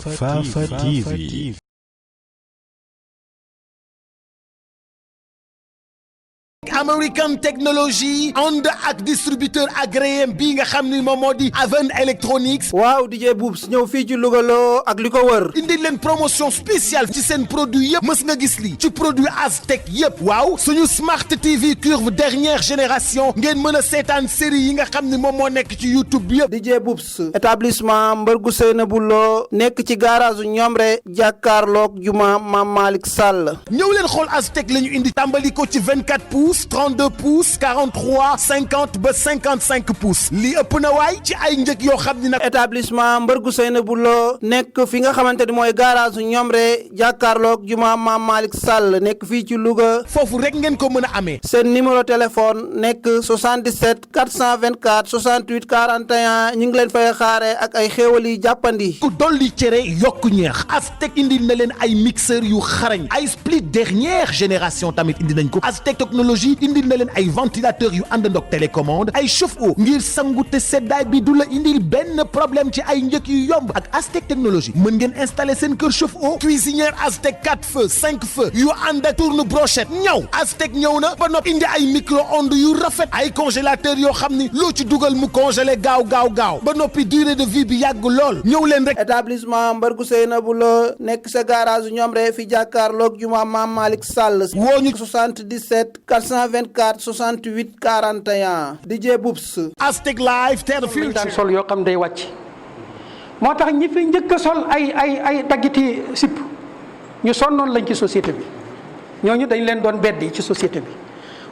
Fafa TV. American Technology ànd ak distributeur agréé bii nga xam ni moom moo di Aven Electronics. waaw DJ Boubs ñëw fii ci Louga loo ak li ko wër. indi leen promotion spéciale ci seen produit yëpp mës nga gis lii ci produit Aztec yëpp. waaw suñu Smart TV curve dernière génération ngeen mën a seetaan série yi nga xam ni moom moo nekk ci YouTube yëpp. DJ Boubs établissement Mbargu Seynabou Lo nekk ci garage Ñomre jàkkaarloog juma Mam Malick Sall. ñëw leen xool Aztec la ñu indi tàmbali ko ci 24 pouces 32 pouces 43 50 ba 55 pouces lii ëpp na waay ci ay njëg yoo xam ni nag. établissement Mbargu Seynabou Lo nekk fi nga xamante ni mooy garage Ñomre jàkkaarloog juma Mam Malick Sall nekk fii ci Louga. foofu rek ngeen ko mën a amee. seen numéro téléphone nekk 77 424 68 41 ñu ngi leen fay xaare ak ay xéewal yi jàppandi. ku dolli cere yokku ñeex Aztec indil na leen ay mixeur yu xarañ ay split dernière génération tamit indi nañ ko. Aztec technologie indil na leen ay ventilateur yu àndandoog télécommande ay chauffe-eau ngir sangu te seddaay bi du la indil benn problème ci ay njëkk yu yomb. ak Aztec technologie mën ngeen installer seen kër chauffe-eau cuisinière Aztec 4 feux 5 feux yu ànd ak tourne brochette ñëw Aztec ñëw na ba noppi indi ay micro-ondes yu rafet ay congélateur yoo xam ni loo ci dugal mu congelé gaaw ba noppi durée de vie bi yàgg lool. ñëw leen rek. établissement Mbargu Seynabou Lo nekk sa garage Ñomre fi jàkkaarloog juma Mam Malick Sall. woo ñu 77 424 68 41 DJ Boubs. Aztec Live Terre Future. daan sol yoo xam day wàcc moo tax ñi fi njëkk a sol ay daggiti sipp ñu sonnoon lañ ci société bi ñooñu dañ leen doon beddi ci société bi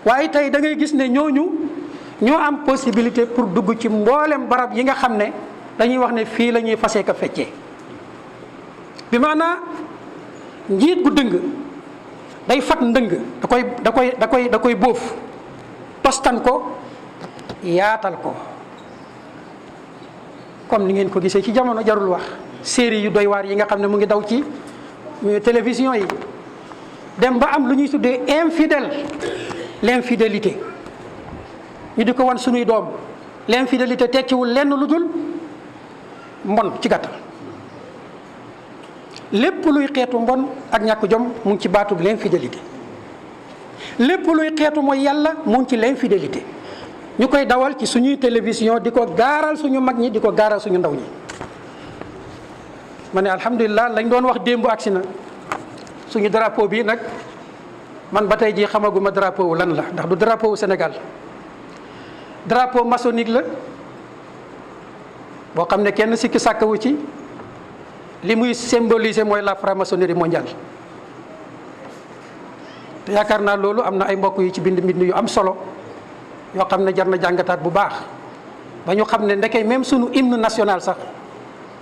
waaye tey da ngay gis ne ñooñu ñoo am possibilité pour dugg ci mboolem barab yi nga xam ne dañuy wax ne fii la ñuy fasee ka feccee bi maanaa njiit gu dëng day fat ndëng da koy bóof tostan ko yaatal ko comme ni ngeen ko gisee ci jamono jarul wax série yu doy waar yi nga xam ne mu ngi daw ci télévision yi dem ba am lu ñuy tuddee l'infidélité ñu di ko wan sunuy doom l'infidélité tekkiwul lenn lu dul mbon ci gàttal lépp luy xeetu mbon ak ñàkk jom mu ngi ci baatub l'infidélité lépp luy xeetu mooy yàlla mu ngi ci l'infidélité ñu koy dawal ci suñuy télévision di ko gaaral suñu mag ñi di ko gaaral suñu ndaw ñi ma ne alhamdulilah lañ doon wax démb agsi na suñu drapeau bi nag man ba tey jii xamaguma drapeau wu lan la ndax du drapeau wu Sénégal drapeau maçonnique la boo xam ne kenn sikki sàkkawu ci li muy symboliser mooy la franc-maçonnerie mondiale te yaakaar naa loolu am na ay mbokk yu ci bind yu am solo yoo xam ne jar na jàngataat bu baax ba ñu xam ne ndekey même sunu hymne national sax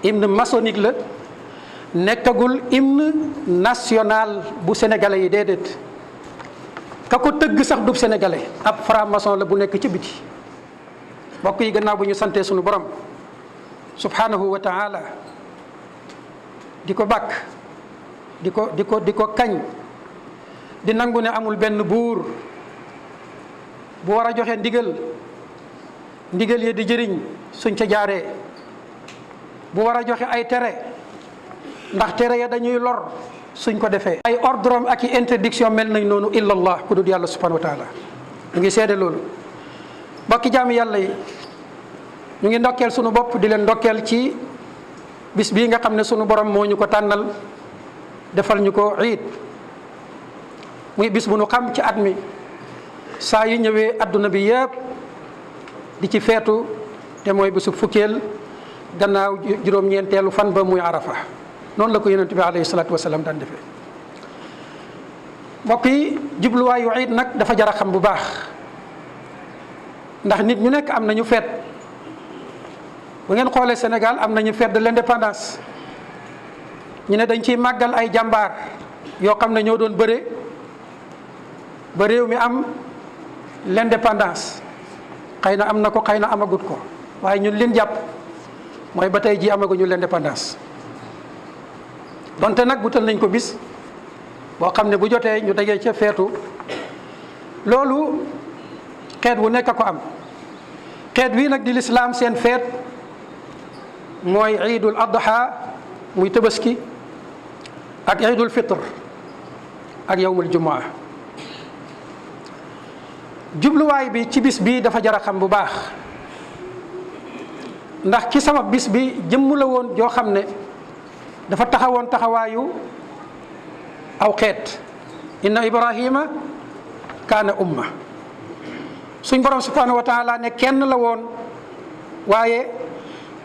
hymne maçonnique la nekkagul hymne national bu sénégalais yi déedéet ka ko tëgg sax du sénégalais ab franc-maçon la bu nekk ci biti mbokk yi gannaaw bu ñu santee sunu borom subhanahu wa taala di ko bàkk di ko kañ di nangu ne amul benn buur bu war a joxe ndigal yi di jëriñ suñ ca jaaree bu war a joxe ay tere ndax tere ya dañuy lor suñ ko defee ay ordre ak i interdiction mel nañ noonu illallah ku dul yàlla subhanahu wa taala ñu ngi seede loolu mbokki jaami yàlla yi ñu ngi ndokkeel sunu bopp di leen ndokkeel ci bis bii nga xam ne sunu borom moo ñu ko tànnal defal ñu ko iid muy bis bu nu xam ci at mi saa yu ñëwee adduna bi yëpp di ci feetu te mooy bisu fukkeel gannaaw juróom-ñeenteelu fan ba muy arafa noonu la ko yonent bi alayhi salaatu wasalaam daan defee mbokk yi jubluwaayu iid nag dafa jar a xam bu baax ndax nit ñu nekk am nañu feet bu ngeen xoolee Sénégal am nañu fête de l'indépendance ñu ne dañ ciy màggal ay jàmbaar yoo xam ne ñoo doon bëre ba réew mi am l'indépendance xëy na am na ko xëy na amagut ko waaye ñun leen jàpp mooy ba tey jii amaguñu l'indépendance donte nag wutal nañ ko bis boo xam ne bu jotee ñu dajee ca feetu loolu xeet wu nekk ko am xeet wii nag di lislaam seen feet mooy iidul adha muy tabaski ak iidul fitr ak yawmul jumaa. jubluwaay bi ci bis bii dafa jar a xam bu baax, ndax ki sabab bis bi jëmm la woon joo xam ne dafa taxawoon taxawaayu aw xeet. inna ibrahima kaana umma. suñ borom subhanahu wa taala ne kenn la woon, waaye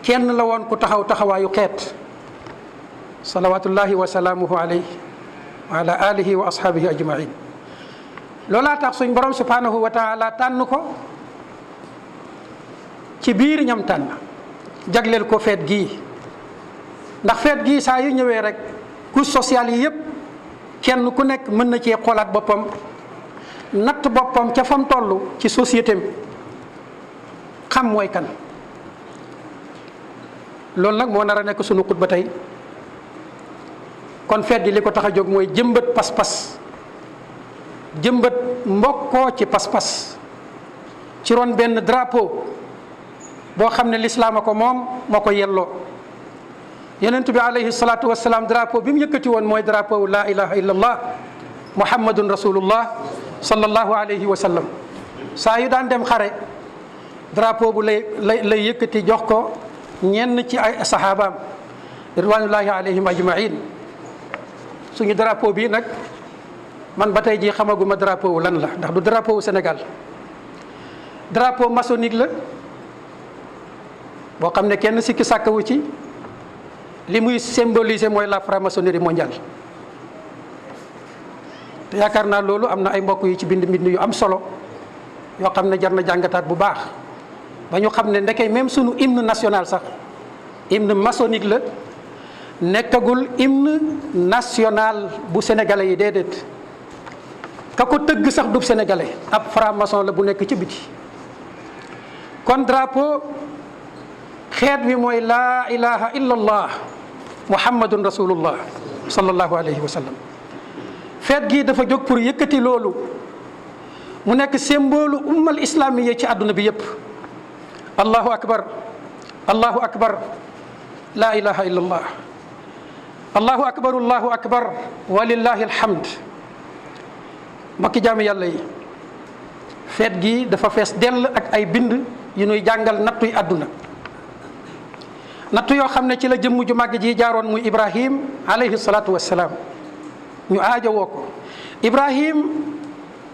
kenn la woon ku taxaw taxawaayu xeet. salawatullahi wa salaamuhu alayhi wa ala alihi wa ashaabihi ajmain. loolaa tax suñ borom subhanahu wa taala tànn ko ci biir ñam tànn jagleel ko feet gii. ndax feet gii saa yu ñëwee rek couche sociale yi yëpp kenn ku nekk mën na cee xoolaat boppam, natt boppam ca fam toll ci société am, xam mooy kan. loolu nag moo nar a nekk sunu xutba tey. kon feet gi li ko tax a jóg mooy jëmbat pas-pas, jëmbat mbokkoo ci pas-pas ci ron benn drapeau boo xam ne lislaam a ko moom moo ko yelloo. yonent bi alayhi salaatu wasalaam drapeau bi mu yëkkati woon mooy drapeau laa ilaha illallah muhammadun rasulullah sallallahu alayhi wa sallam. saa yu daan dem xare drapeau bu lay yëkkati jox ko ñenn ci ay saxaabaam ridwanullahi alayhim ajmain. suñu drapeau bii nag man ba tey jii xamaguma drapeau lan la, ndax du drapeau Sénégal. drapeau maçonnique la boo xam ne kenn sikki sàkkawu ci. li muy symboliser mooy la franc-maçonnerie mondiale. te yaakaar naa loolu am na ay mbokk yu ci bind yu am solo yoo xam ne jar na jàngataat bu baax ba ñu xam ne ndekey même sunu hymne national sax hymne maçonnique la, nekkagul hymne national bu sénégalais yi déedéet. ka ko tëgg sax du sénégalais, ab franc-maçon la bu nekk ci biti. kon drapeau xeet wi mooy laa ilaha illallah muhammadun rasulullah sallallahu alayhi wa sallam. feet gii dafa jóg pour yëkkati loolu mu nekk symbole ummal islamiya ci àdduna bi yépp. allahu akbar, allahu akbar, laa ilaha illallah, allahu akbar, allahu akbar, walillahi alhamd. mbokki jaami yàlla yi, feet gii dafa fees dell ak ay bind yu ñuy jàngal nattuy àdduna. nattu yoo xam ne ci la jëmm ju màgg ji jaaroon muy Ibrahim alayhi salaatu wassalaam. ñu aajowoo ko. Ibrahim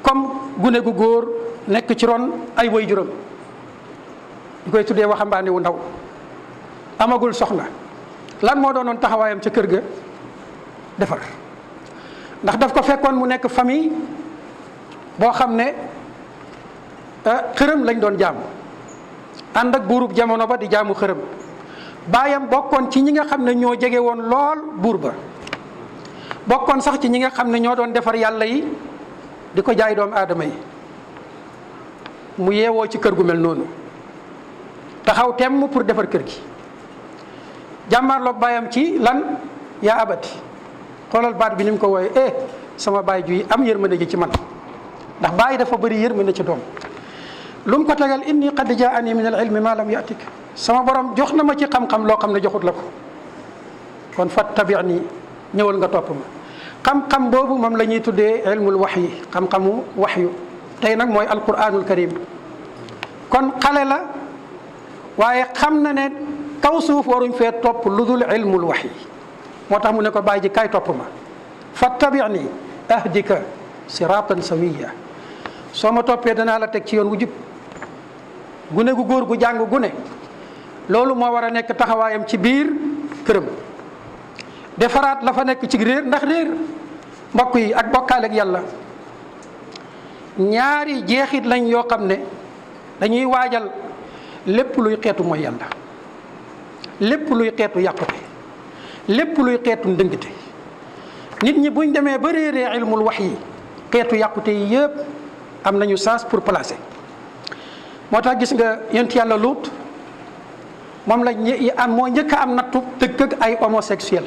comme gune gu góor nekk ci ron ay waajuram, ñu koy tuddee waxambaane wu ndaw, amagul soxna. lan moo doonoon taxawaayam ca kër ga? defar. ndax daf ko fekkoon mu nekk famille boo xam ne xërëm lañ doon jaamu, ànd ak buurub jamono ba di jaamu xërëm. baayam bokkoon ci ñi nga xam ne ñoo jege woon lool buur ba, bokkoon sax ci ñi nga xam ne ñoo doon defar yàlla yi di ko jaay doomu aadama yi. mu yeewoo ci kër gu mel noonu, taxaw temm pour defar kër gi. jàmmaarloog baayam ci lan? yaa abati. xoolal baat bi ni mu ko wooyee, sama baay ju am yërmande ji ci man, ndax baay dafa bëri yërmande ci doom. lu mu ko tegal, inni qad jaani min al ilmi ma lam yatik. sama borom jox na ma ci xam-xam loo xam ne joxut la ko, kon fattabi'ni, ñëwal nga topp ma. xam-xam boobu moom la ñuy tuddee ilmul waxyi, xam-xamu waxyu. tey nag mooy alquranul karim. kon xale la, waaye xam na ne kaw suuf waruñ fee topp lu dul ilmul waxyi. moo tax mu ne ko bàyyi ji kaay topp ma. fattabi'ni ahdika siratan sawiya. soo ma toppee danaa la teg ci yoon wu jub. gune gu góor gu jàng gune, loolu moo war a nekk taxawaayam ci biir këram. defaraat la fa nekk ci réer, ndax réer mbokk yi ak bokkaale ak yàlla ñaari jeexit lañ yoo xam ne dañuy waajal lépp luy xeetu mooy yàlla, lépp luy xeetu yàqute, lépp luy xeetu ndëngte. nit ñi buñ demee ba réeree ilmul wax yi, xeetu yàqute yi yëpp am nañu sens pour placer. moo tax gis nga yonent yàlla Luut, moom la moo njëkk a am nattu dëkk ak ay homosexuel.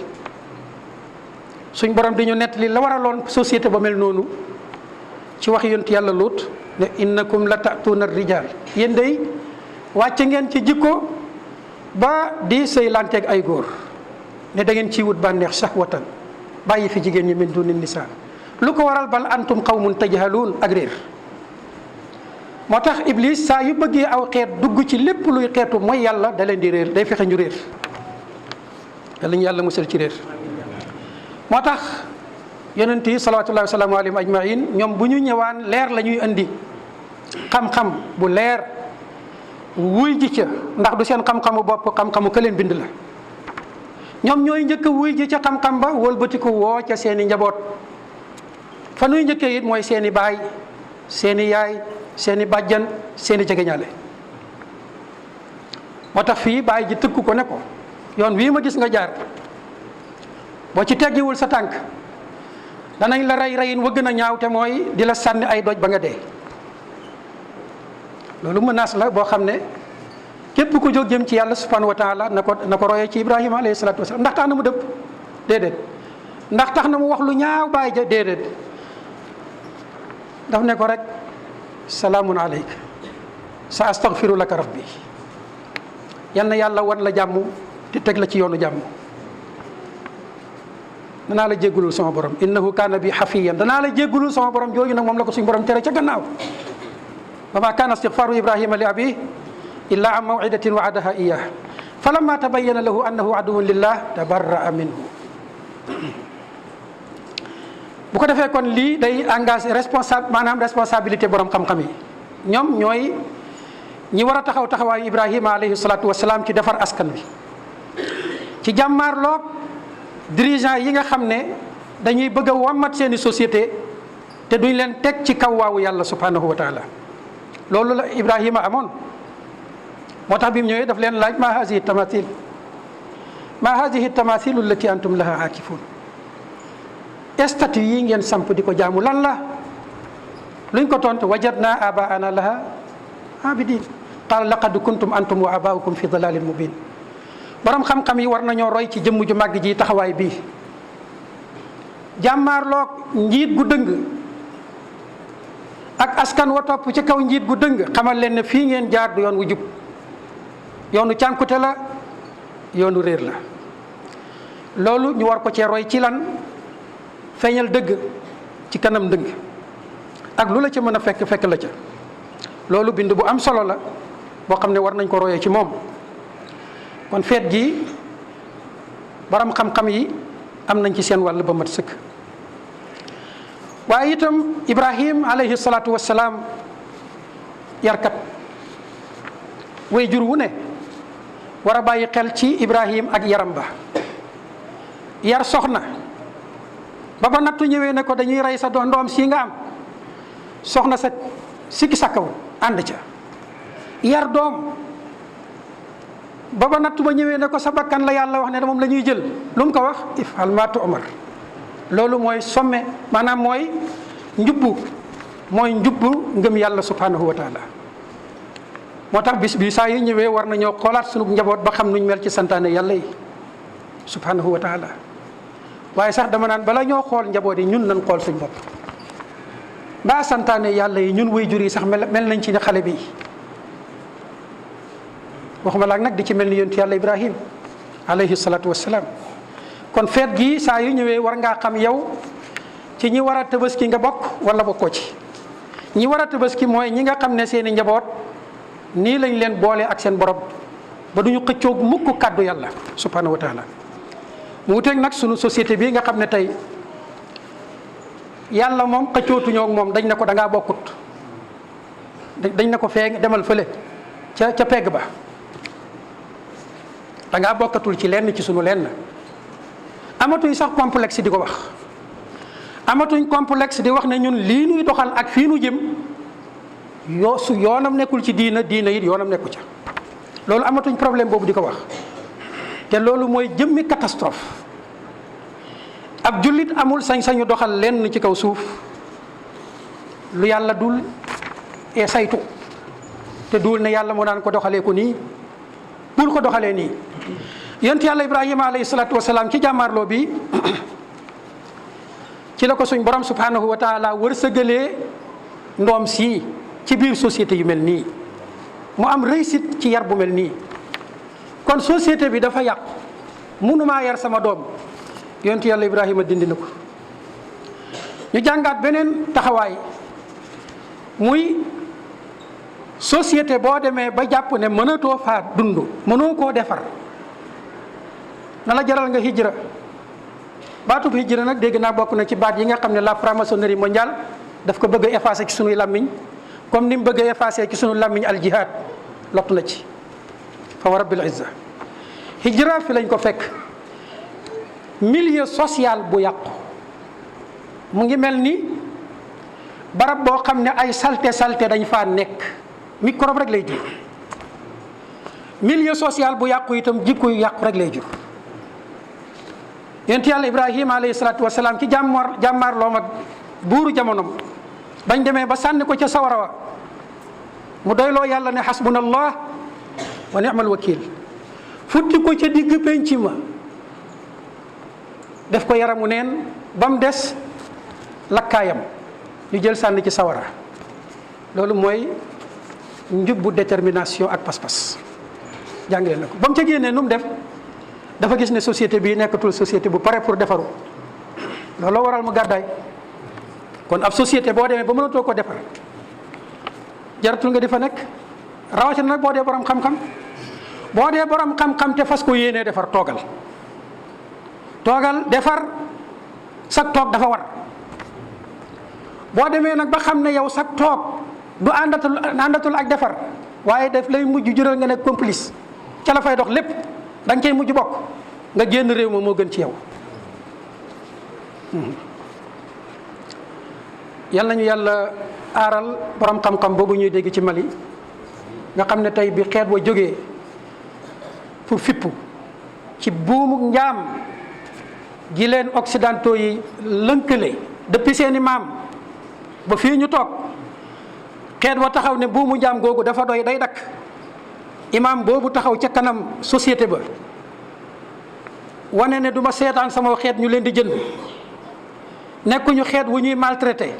suñ borom di ñu nettali la waraloon société ba mel noonu ci wax yonent yàlla Luut ne innakum la ta'tuuna rijaal, yéen day wàcc ngeen ci jikko ba di sëylanteeg ay góor. ne da ngeen ciy wut bànneex shahwatan bàyyi fi jigéen ñi min duni nisaa lu ko waral bal antum qawmun tajhaluun ak réer moo tax Iblis saa yu bëggee aw xeet dugg ci lépp luy xeetu mooy yàlla da leen di réer day fexe ñu réer yàlla ñu yàlla musal ci réer moo tax yonent yi salawaatullahi wa salaamu alayhim ajmain ñoom bu ñu ñëwaan leer la ñuy andi xam-xam bu leer wuy ji ca ndax du seen xam-xamu bopp xam-xamu ka leen bind la ñoom ñooy njëkk a wuy ji ca xam-xam ba wëlbatiku woo ca seeni njaboot fa nuy njëkkee it mooy seeni baay seeni yaay seeni bàjjan seeni jegeñaale moo tax fii baay ji tëkku ko ne ko yoon wii ma gis nga jaar boo ci teggiwul sa tànk danañ la rey reyin wa gën a ñaaw te mooy di la sànni ay doj ba nga dee loolu menace la boo xam ne képp ku jóg jëm ci yàlla subhanahu wa taala na ko royee ci Ibrahima alayhi salaatu wasalaam ndax tax na mu dëpp déedéet ndax tax na mu wax lu ñaaw baay ja déedéet daf ne ko rek salaamun aleyk sa astaghfiru laka rabbi yal na yàlla wan la jàmm te teg la ci yoonu jàmm danaa la jéggulul sama borom innahu kaana bi xafiyan danaa la jéggulul sama borom jooju nag moom la ko suñu borom tere ca gannaaw wa ma kaana istigfaaru ibrahima li abi illa an maw'idatin wa'adaha iyyah falamma tabayyana lahu annahu aduwwun lillah tabarra'a minhu bu ko defee kon lii day engagé responsabilité borom xam-xam yi ñoom ñooy ñi war a taxaw taxawaayu Ibrahima alayhi salaatu wa salaam ci defar askan wi ci jàmmaarloog dirigeant yi nga xam ne dañuy bëgg a wammat seeni société te duñ leen teg ci kaw waawu yàlla subhanahu wa taala loolu la Ibrahima amoon moo tax bi mu ñëwee daf leen laaj ma hazihi tamathil ma hazihi tamathilu allati antum laha aakifun statue yi ngeen samp di ko jaamu lan la luñ ko tontu wajadna abaana laha abidin qaala laqad kuntum antum wa abaaukum fi dalalin mubin borom xam-xam yi war nañoo roy ci jëmm ju màgg ji taxawaay bii jàmmaarloog njiit gu dëng ak askan wa topp ci kaw njiit gu dëng xamal leen ne fii ngeen jaar du yoon wu jub yoonu cànkute la yoonu réer la loolu ñu war ko cee roy ci lan feeñal dëgg ci kanam dëgg ak lu la ca mën a fekk la ca loolu bind bu am solo la boo xam ne war nañ ko royee ci moom kon feet gi borom xam-xam yi am nañ ci seen wàll ba mat sëkk waaye itam Ibrahim alayhi salaatu wassalaam yarkat way jur wu ne war a bàyyi xel ci Ibrahim ak yaram ba yar soxna ba nattu ñëwee ne ko dañuy rey sa doom sii nga am soxna sa sikki sakkaw ànd ca yar doom ba nattu ba ñëwee ne ko sa bakkan la yàlla wax ne moom la ñuy jël lu mu ko wax ifal ma tu'mar loolu mooy somme maanaam mooy njubbu ngëm yàlla subhanahu wa taala moo tax bis bi saa yu ñëwee war nañoo xoolaat sunu njaboot ba xam nuñ mel ci santaane yàlla yi subhanahu wa taala waaye sax dama naan bala ñoo xool njaboot yi ñun nañ xool suñ bopp mbaa santaane yàlla yi ñun way jur yi sax mel nañ ci ne xale bi waxuma laak nag di ci mel ni yonent yàlla Ibrahim alayhi salaatu wassalaam kon feet gi saa yu ñëwee war ngaa xam yow ci ñi war a tabaski nga bokk wala bokkoo ci ñi war a tabaski mooy ñi nga xam ne seeni njaboot nii lañ leen boole ak seen borom ba duñu xëccoog mukk kàddu yàlla subhanahu wa taala mu wuteeg nag sunu société bii nga xam ne tey yàlla moom xëccootuñoo ak moom dañ ne ko da ngaa bokkut dañ ne ko fee demal fële ca pegg ba da ngaa bokkatul ci lenn ci sunu lenn amatuñ sax complexe di ko wax amatuñ complexe di wax ne ñun lii nuy doxal ak fii nu jëm su yoonam nekkul ci diina it yoonam nekku ca loolu amatuñ problème boobu di ko wax te loolu mooy jëmmi catastrophe ab jullit amul sañ-sañu doxal lenn ci kaw suuf lu yàlla dul saytu te duul ne yàlla moo daan ko doxalee ko nii bul ko doxalee nii yonent yàlla Ibrahima alayhi salaatu wasalaam ci jàmmaarloo bi ci la ko suñ borom subhanahu wa taala wërsëgalee ndoom sii ci biir société yu mel nii mu am réussite ci yar bu mel nii kon société bi dafa yàqu munumaa yar sama doom yonent yàlla Ibrahima dindi na ko. ñu jàngaat beneen taxawaay muy société boo demee ba jàpp ne mënatoo faa dund mënoo koo defar na la jaral nga hijra. baatub hijra nag dégg naa bokk na ci baat yi nga xam ne la franc-maçonnerie mondiale daf ko bëgg a effacer ci sunuy làmmiñ comme ni mu bëgg a effacer ci sunu làmmiñ al jihad lott na ci fa wa rabbil izza. hijra fi lañ ko fekk milieu social bu yàqu mu ngi mel ni barab boo xam ne ay salte dañ faa nekk microbe rek lay jur. milieu social bu yàqu itam jikko yu yàqu rek lay jur. yonent yàlla Ibrahima alayhi salaatu wasalaam ci jàmmaarloom ak buuru jamonom bañ demee ba sànni ko ca sawara wa mu doyloo yàlla ne xasbunallah wa ni'mal wakil futti ko ca digg penc ma def ko yaramu neen ba mu des lakkaayam ñu jël sànni ci sawara. loolu mooy njubbu détermination ak pas-pas jàngale na ko ba mu ca génnee nu mu def dafa gis ne société bii nekkatul société bu pare pour defaru looloo waral mu gàddaay. kon ab société boo demee ba mënatoo ko defar jaratul nga di fa nekk rawatina nag boo dee borom xam-xam boo dee borom xam-xam te fas ko yéenee defar toogal defar sag toog dafa war. boo demee nag ba xam ne yow sag toog du àndatul ak defar waaye daf lay mujj jural nga nekk complice ca la fay dox lépp da nga cay mujj bokk nga génn réew ma moo gën ci yow. yal nañu yàlla aaral borom xam-xam boobu ñuy dégg ci Mali nga xam ne tey bi xeet wa jógee pour fippu ci buumu njaam gi leen occidentaux yi lënkale depuis seeni maam ba fii ñu toog xeet wa taxaw ne buumu njaam googu dafa doy day dakk imaam boobu taxaw ca kanam société ba wane ne du ma seetaan sama xeet ñu leen di jënd nekkuñu xeet wu ñuy maltraité.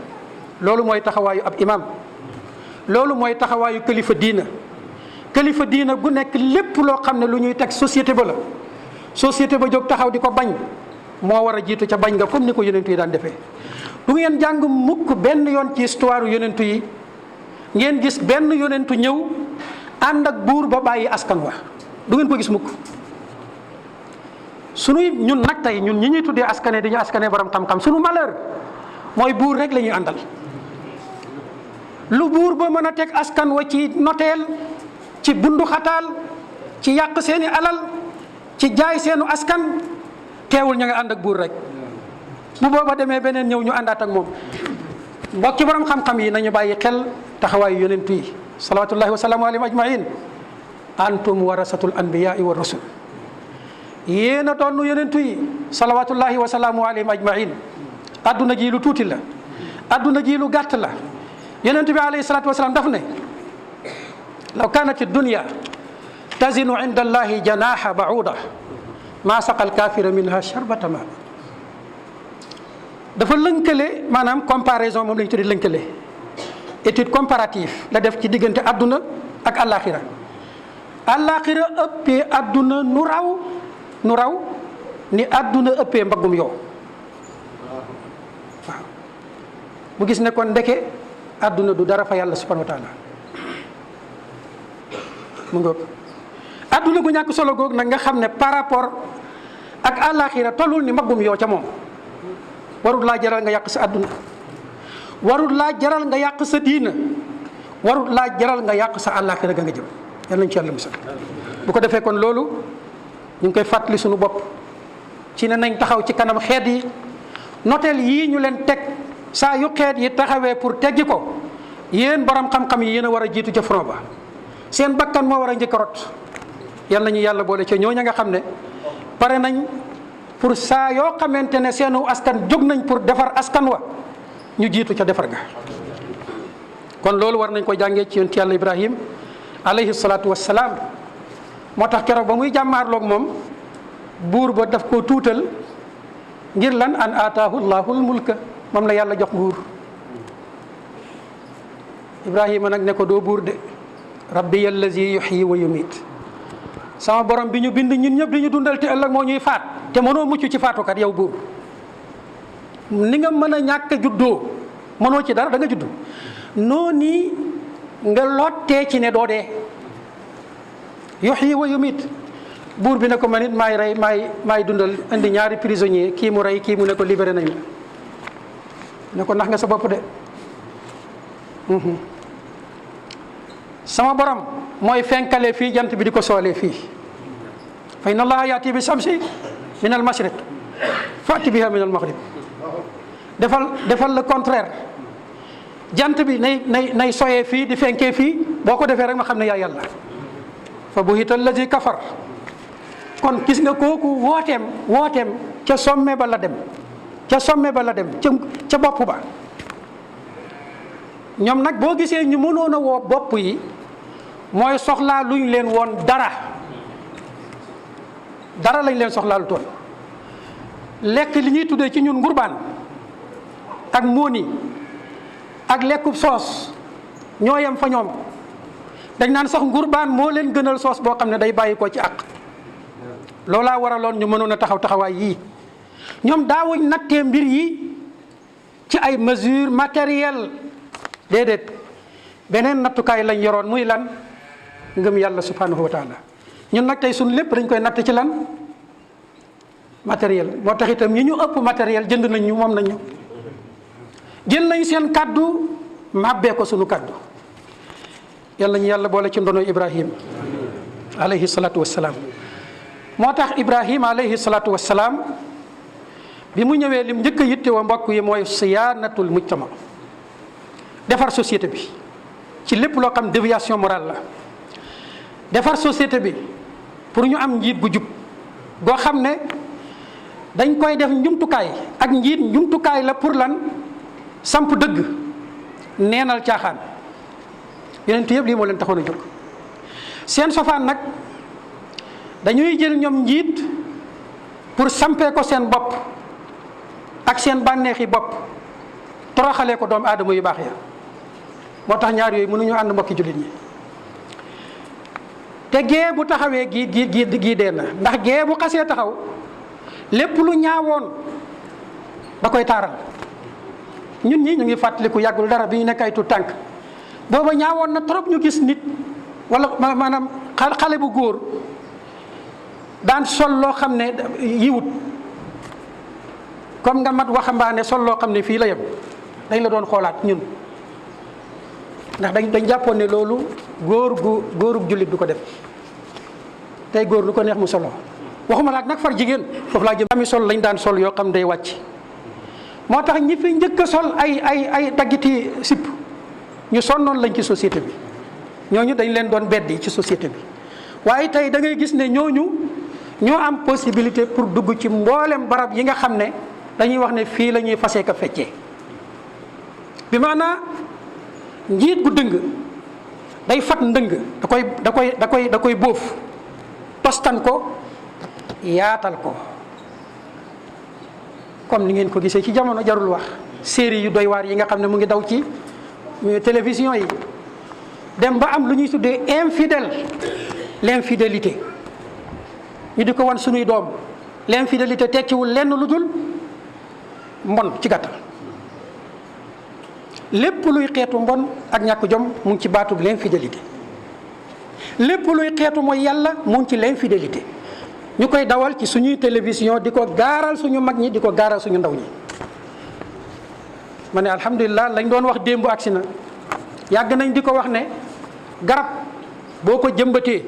loolu mooy taxawaayu ab imam loolu mooy taxawaayu kilifa diina gu nekk lépp loo xam ne lu ñuy teg société ba la société ba jóg taxaw di ko bañ moo war a jiitu ca bañ nga comme ni ko yonentu yi daan defee. du ngeen jàng mukk benn yoon ci histoire yonentu yi ngeen gis benn yonentu ñëw ànd ak buur ba bàyyi askan wa du ngeen ko gis mukk. sunuy ñun nag tey ñun ñi ñuy tuddee askane dañu askane borom xam-xam sunu malheur mooy buur rek la ñuy àndal. lu buur ba mën a teg askan wa ci noteel ci bundu xataal ci yàq seeni alal ci jaay seenu askan teewul ñu nga ànd ak buur rek bu booba demee beneen ñëw ñu àndaat ak moom. mbokki borom xam-xam yi nañu bàyyi xel taxawaayu yonentu yi salawatullahi wa salaamu alayhim ajmain antum warasatul anbiyaai wa rusul yéen a doon yonentu yi salawatullahi wa salaamu alayhim ajmain. adduna ji lu tuuti la adduna ji lu gàtt la. yonent bi alayhi salaatu wa salaam daf ne law kaanat dunya tazinu inda allahi janaha bauda maa saqal kaafira minha sharbata ma. dafa lënkale maanaam comparaison moom la ñu tuddee lënkale étude comparative la def ci diggante adduna ak àllaaxira. àllaaxira ëppee adduna nu raw ni adduna ëppee mbaggum yow waaw mu gis ne kon ndeke adduna du dara fa yàlla subhanahu wa taala mu ngoog adduna gu ñàkk solo goog nag nga xam ne par rapport ak àllaaxira tollul ni mbaggum yow ca moom warul laa jaral nga yàq sa adduna warul laa jaral nga yàq sa diina warul laa jaral nga yàq sa àllaaxira ga nga jëm yal nañu ci yàlla musal. bu ko defee kon loolu ñu ngi koy fàttali suñu bopp ci ne nañ taxaw ci kanam xeet yi noteel yii ñu leen teg saa yu xeet yi taxawee pour teggi ko yéen borom xam-xam yi yéen a war a jiitu ca front ba seen bakkan moo war a njëkk a rot. yal nañu yàlla boole ca ñooña nga xam ne pare nañ pour saa yoo xamante ne seenu askan jóg nañ pour defar askan wa ñu jiitu ca defar ga. kon loolu war nañ ko jàngee ci yonent yàlla Ibrahim alayhi salaatu wassalaam moo tax keroog ba muy jàmmaarloog moom buur ba daf koo tuutal ngir lan an aataahu llahul mulka moom la yàlla jox nguur. Ibrahima nag ne ko doo buur de rabbi allazi yuhyi wa yumiit sama borom bi ñu bind ñun ñëpp di ñu dundal te ëllëg moo ñuy faat te mënoo mucc ci faatukat yow buur ni nga mën a ñàkk a juddoo mënoo ci dara da nga judd noonu nga lottee ci ne doo dee yuhyi wa yumit buur bi ne ko man it maay rey maay dundal indi ñaari prisonnier kii mu rey kii mu ne ko libéré nañu ne ko nax nga sa bopp de sama borom mooy fenkale fii jant bi di ko soolee fii fa inna allaha yaati bi shamsi min al mashriq fati biha min al maghrib defal le contraire jant bi nay soyee fii di fenkee fii boo ko defee rek ma xam ne yaa yàlla fa buhita allazi kafar kon gis nga kooku wooteem ca sommet ba la dem ca bopp ba ñoom nag boo gisee ñu mënoon a woo bopp yi mooy soxlaa luñ leen woon dara lañ leen soxlaalu toon lekk li ñuy tuddee ci ñun ngurbaan ak móoni ak lekkub soos ñoo yem fa ñoom dañ naan sax ngurbaan moo leen gënal soos boo xam ne day bàyyi ko ci àq loolaa waraloon ñu mënoon a taxawaay yii ñoom daawuñ nattee mbir yi ci ay mesures matérielles déedéet beneen nattukaay lañ yoroon muy lan ngëm yàlla subhanahu wa taala ñun nag tey suñ lépp dañ koy natt ci lan matériel moo tax itam ñi ñu ëpp matériel jënd nañ ñu moom nañ ñu jël nañ seen kaddu màbbee ko suñu kaddu yàlla ñu yàlla boole ci ndono Ibrahim alayhi salaatu wassalaam moo tax Ibrahim alayhi salaatu wassalaam bi mu ñëwee lim njëkk a yitte wa mbokk yi mooy siyaanatul mujtama defar société bi ci lépp loo xam déviation morale la defar société bi pour ñu am njiit gu jub goo xam ne dañ koy def njumtukaay ak njiit njumtukaay la pour lan samp dëgg neenal caaxaan yonent yëpp lii moo leen taxoon a jóg seen sofaan nag dañuy jël ñoom njiit pour sampee ko seen bopp ak seen bànneexi bopp toroxalee ko doomu aadama yu baax ya moo tax ñaar yooyu mënuñu ànd mbokki jullit ñi te gee bu taxawee gii dee na ndax gee bu xasee taxaw lépp lu ñaawoon da koy taaral ñun ñi ñu ngi fàttaliku yàggul dara bi ñu nekk ay tuut tànk booba ñaawoon na trop ñu gis nit wala maanaam xale bu góor daan sol loo xam ne yiwut comme nga mat waxambaane sol loo xam ne fii la yem dañ la doon xoolaat ñun ndax dañ jàppoon ne loolu góorug jullit du ko def tey góor lu ko neex mu solo waxuma laak nag far jigéen foofu laa jëm ami sol lañ daan sol yoo xam day wàcc moo tax ñi fi njëkk a sol ay daggiti sipp ñu sonnoon lañ ci société bi ñooñu dañ leen doon beddi ci société bi waaye tey da ngay gis ne ñooñu ñoo am possibilité pour dugg ci mboolem barab yi nga xam ne dañuy wax ne fii la ñuy fasee ka feccee bi maanaa njiit gu dëng day fat ndëng da koy bóof tostan ko yaatal ko comme ni ngeen ko gisee ci jamono jarul wax série yu doy waar yi nga xam ne mu ngi daw ci télévision yi dem ba am lu ñuy tuddee l'infidélité ñu di ko wan suñuy doom l'infidélité tekkiwul lenn lu dul mbon ci gàttal lépp luy xeetu mbon ak ñàkk jom mu ngi ci baatub l'infidélité lépp luy xeetu mooy yàlla mu ngi ci l'infidélité ñu koy dawal ci suñuy télévision di ko gaaral suñu mag ñi di ko gaaral suñu ndaw ñi ma ne alhamdulilah lañ doon wax démb agsi na yàgg nañ di ko wax ne garab boo ko jëmbatee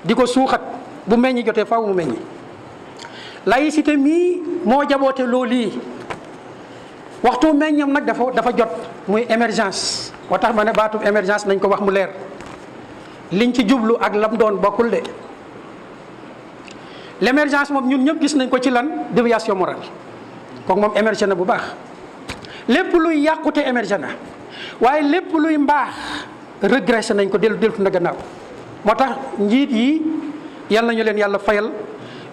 di ko suuxat bu meññi jotee faaw mu meññi laïcité mii moo jaboote loolu yi waxtu meññam nag dafa jot muy émergence moo tax ma ne baatub émergence nañ ko wax mu leer liñ ci jublu ak lam doon bokkul de l'émergence moom ñun ñëpp gis nañ ko ci lan déviation morale kooku moom émergé na bu baax lépp luy yàqute émergé na waaye lépp luy mbaax régressé nañ ko deltu na gannaaw moo tax njiit yi yal nañu leen yàlla fayal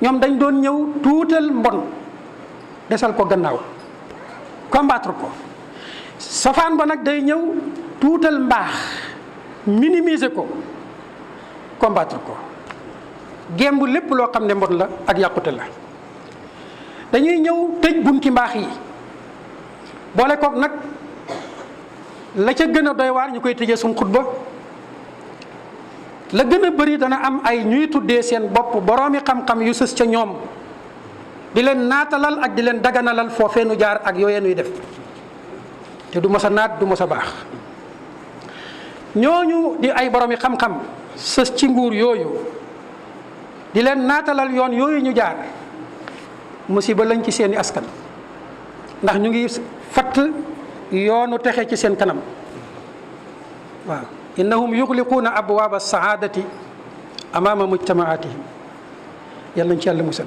ñoom dañ doon ñëw tuutal mbon desal ko gannaaw combattre ko safaan ba nag day ñëw tuutal mbaax minimiser ko combattre ko gemb lépp loo xam ne mbon la ak yàqute la. dañuy ñëw tëj bunti mbaax yi boole koog nag la ca gën a doy waar ñu koy tëjee suñ xutba la gën a bëri dana am ay ñuy tuddee seen bopp boroomi xam-xam yu sës ca ñoom di leen naatalal ak di leen daganalal foofee nu jaar ak yooyee nuy def te du mos a naat du mos a baax. ñooñu di ay boroomi xam-xam sës ci nguur yooyu di leen naatalal yoon yooyu ñu jaar musiba lañ ci seeni askan ndax ñu ngi fatt yoonu texe ci seen kanam. waaw innahum yuxliquuna abwaaba saadati amaama mujtamaatihim yàlla nañ ci yàlla musal.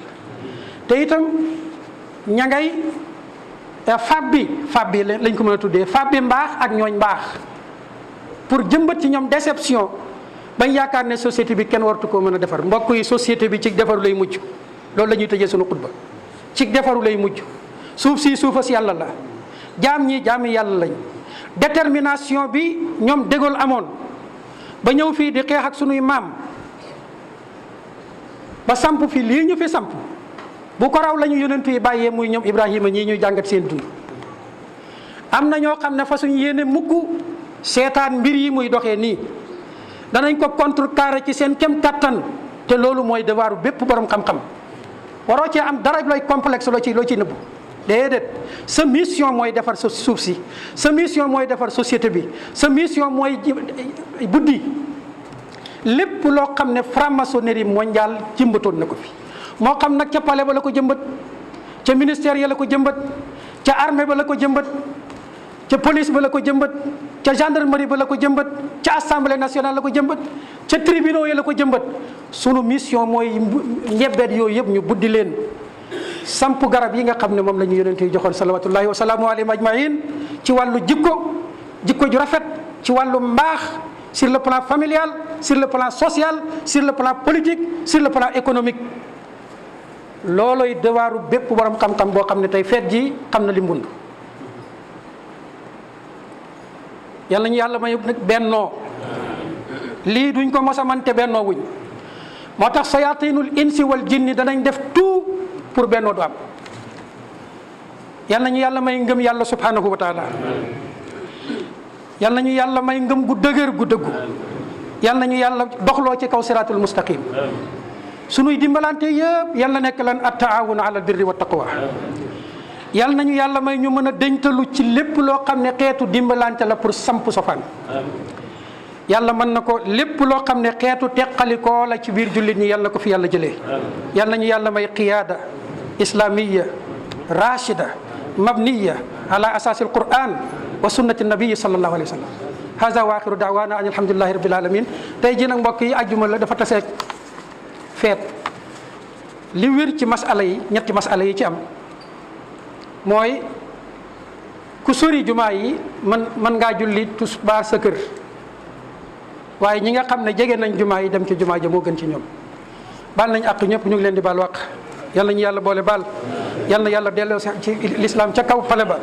te itam ña ngay fab bi lañ ko mën a tuddee fab bi mbaax ak ñooñ mbaax pour jëmbat ci ñoom déception bañ yaakaar ne société bi kenn wartu koo mën a defar. mbokk yi société bi ci defaru lay mujj loolu la ñuy tëjee sunu xutba ci defaru lay mujj. suuf si suufas yàlla la jaam ñi jaami yàlla lañ. détermination bi ñoom De Gaulle amoon ba ñëw fii di xeex ak sunuy maam ba samp fi lii ñu fi samp bu ko raw la ñu yonent yi bàyyee muy ñoom Ibrahima ñii ñuy jàngat seen dund. am na ñoo xam ne fa suñu yéene mukk seetaan mbir yi muy doxee nii danañ ko contrecarrer ci seen kem kattan te loolu mooy devoiru bépp borom xam-xam. waroo cee am dara looy complexe loo ci nëbbu déedéet sa mission mooy defar sa suuf si sa mission mooy defar société bi sa mission mooy buddi lépp loo xam ne franc-maçonnerie mondiale jëmbatoon na ko fi. moo xam nag ca palais ba la ko jëmbat ca ministère ya la ko jëmbat ca armée ba la ko jëmbat ca police ba la ko jëmbat ca gendarmerie ba la ko jëmbat ca assemblée nationale la ko jëmbat ca tribunaux ya la ko jëmbat. sunu mission mooy ñebbeet yooyu yëpp ñu buddi leen samp garab yi nga xam ne moom la ñu yonent yi joxoon salawatullahi wa salaamu alayhim ajmain ci wàllu jikko ju rafet ci wàllu mbaax sur le plan familial sur le plan social sur le plan politique sur le plan économique. looloy devoiru bépp borom xam-xam boo xam ne tey feet ji xam na li mbund. yal nañu yàlla may nag bennoo lii duñ ko mos a mante bennoo wuñ moo tax sayatinul insi wal jinni danañ def tout pour bennoo du am. yal nañu yàlla may ngëm yàlla subhanahu wa taala yal nañu yàlla may ngëm gu dëgër gu dëggu yal nañu yàlla doxloo ci kaw siratul mustaqim. sunuy dimbalante yëpp yal na nekk lan at-taawun ala albirri wa taqwa yal nañu yàlla may ñu mën a déntalu ci lépp loo xam ne xeetu dimbalante la pour samp sofaan. yàlla mën na ko lépp loo xam ne xeetu teqalikoo la ci biir jullit ñi yal na ko fi yàlla jëlee. yal nañu yàlla may qiyaada islamiya rachida mabniya ala asasi alquran wa sunnati nabii sallallahu alayhi wa sallam. hada wa axiru daawana an alhamdulillahi rabbil alamin. tey jii nag mbokk yi ajjuma la dafa taseeg feet li wér ci masala yi ñetti masala yi ci am mooy ku sori jumaa yi mën ngaa julli tisbaar sa kër waaye ñi nga xam ne jege nañ jumaa yi dem ci jumaa ja moo gën ci ñoom. baal nañ àq ñëpp ñu ngi leen di baal wàq yal nañu yàlla boole baal yal na yàlla delloo ci l'islam ca kaw pale ba.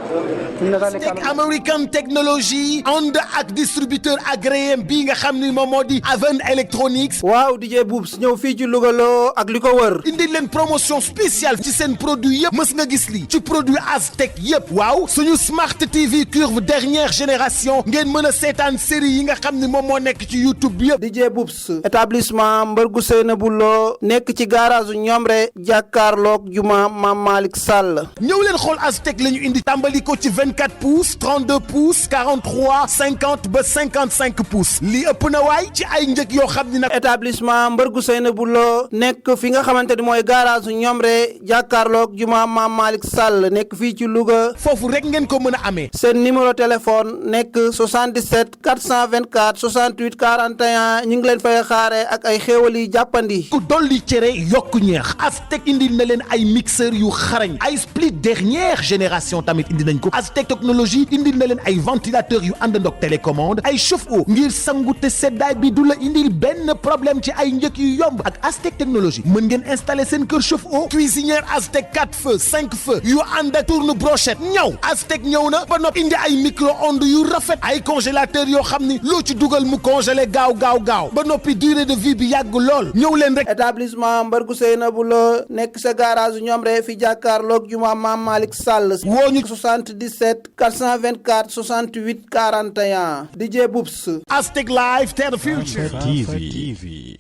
Aztec American Technologie ànd ak distributeur agréé bii nga xam ni moom moo di Aven Electronics. waaw DJ Boubs ñëw fii ci Louga loo ak li ko wër. indi leen promotion spéciale ci seen produit yëpp mës nga gis lii ci produit Aztec yëpp. waaw suñu Smart TV curve dernière génération ngeen mën a seetaan série yi nga xam ni moom moo nekk ci YouTube bi yëpp. DJ Boubs établissement Mbargu Seynabou Lo nekk ci garage Ñomre jàkkaarloog juma Maam Malick Sall. ñëw leen xool Aztec la ñu indi tàmbali ko ci 24 pouces 32 pouces 43 50 ba 55 pouces lii ëpp na waay ci ay njëg yoo xam ni nag. établissement Mbargu Seynabou Lo nekk fi nga xamante ni mooy garage Ñomre jàkkaarloog juma Maam Malick Sall nekk fii ci Louga. foofu rek ngeen ko mën a amee. seen numéro téléphone nekk 77 424 68 41 ñu ngi leen fay xaare ak ay xéewal yi jàppandi. ku dolli cere yokku ñeex Aztec indil na leen ay mixeur yu xarañ xarañ ay split dernière génération tamit indi nañ ko. Aztec technologie indil na leen ay ventilateur yu àndandoo ak télécommande ay chauffe-eau ngir sangu te seddaay bi du la indil benn problème ci ay njëkk yu yomb ak Aztec technologie mën ngeen installer seen kër chauffe-eau cuisinière Aztec 4 feux 5 feux yu ànd ak tourne brochette ñaw Aztec ñëw na ba noppi indi ay micro-ondes yu rafet ay congélateur yoo xam ni loo ci dugal mu congelé gaaw ba noppi durée de vie bi yàgg lool ñëw leen rek. établissement Mbargu Seynabou la nekk sa garage ñoom rek fi jàkkaarloog juma Maam Malick Sall woo ñu 77 424 68 41 DJ Boubs. Aztec Live, Terre the Future TV.